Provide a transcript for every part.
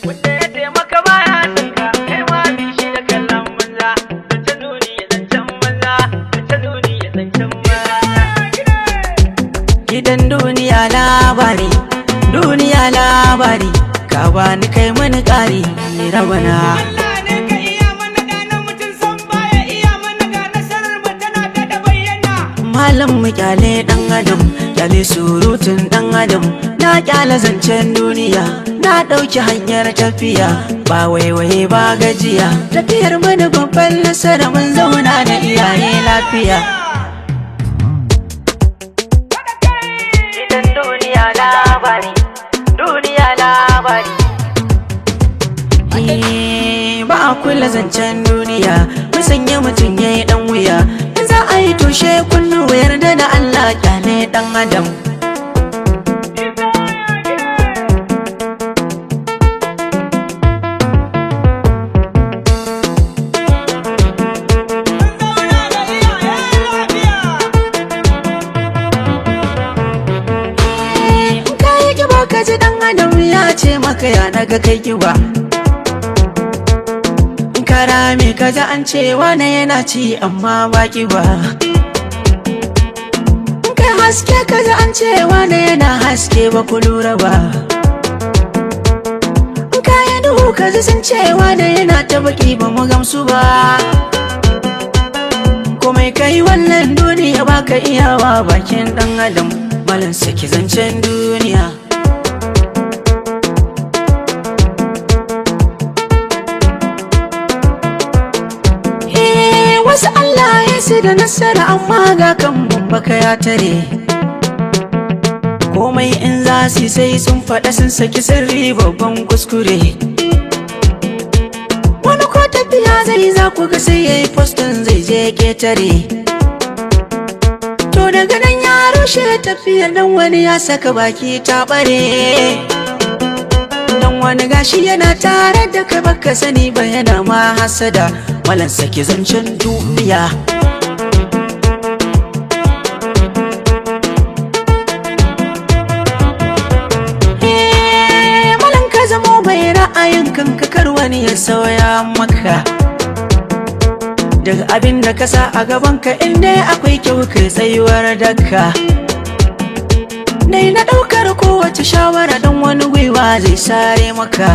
wanda ya taimaka baya tanka kai ma bi shi da kallon banza zancen duniya zancen banza zancen duniya zancen banza. Gidan duniya labari, duniya labari, ka bani kai mani ƙari rabana. Allah ne ka iya mana gane mutum san baya iya mana ga nasarar mu tana da bayyana. Malam mu kyale dan adam, kyale surutun dan adam, na kyale zancen duniya, na ɗauki hanyar tafiya, ba waiwaye ba gajiya, tafiyar mana babban nasara mun zauna da iyaye lafiya. Gidan duniya labari, duniya labari. Ba a kula zancen duniya, mun sanya mutum ya yi ɗan wuya, in za a yi tushe kunnu yarda da Allah kyale ɗan adam. Ka ji dan adam ya ce maka ya daga kai kiba, karame ka ji an ce wane yana ci amma ba kiba, kai haske ka ji an ce wane yana haske ba ku lura ba, kayi duhu ka ji sun ce wane yana ta baki ba mu gamsu ba, komai kai wannan duniya baka iyawa bakin dan adam, malan saki zancen duniya. Wasu Allah ya su da nasara amma ga kan baka ya tare, komai in za su sai sun faɗa sun saki sirri babban kuskure, wani ko tafiya zai za ku ga sai ya yi postin zai je ketare, to daga nan ya rushe tafiyar dan wani ya saka baki ta bare, dan wani gashi yana tare da kai baka sani ba yana ma hasada, malan saki zancen duniya. Malan ka zamo mai ra'ayin kanka kar wani ya sauya maka, daga abin da ka sa a gabanka inda akwai kyau kai tsayuwar daka, dai na ɗaukar kowace shawara don wani gwiwa zai sare maka,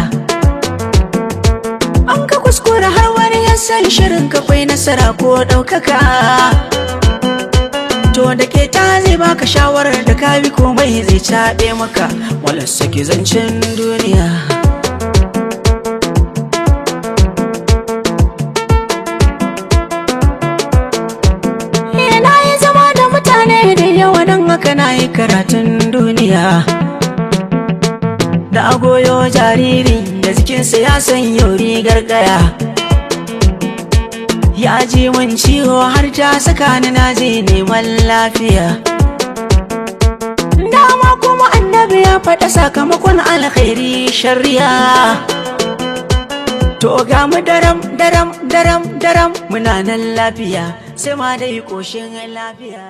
an ka kuskura har wani ya san shirin ka kwai nasara ko ɗaukaka, to da ke ta zai baka shawarar da ka bi komai zai caɓe maka, wala sake zancen duniya. Na yi zama da mutane da yawa don haka na yi karatun duniya, da agoyo jariri da jikinsa ya san yau rigar gaya, ya ji mun ciwo har ta saka ni na je neman lafiya, dama kuma annabi ya faɗa sakamakon alkhairi shari'a, to ga mu daram daram daram daram muna nan lafiya sai ma dai koshin lafiya.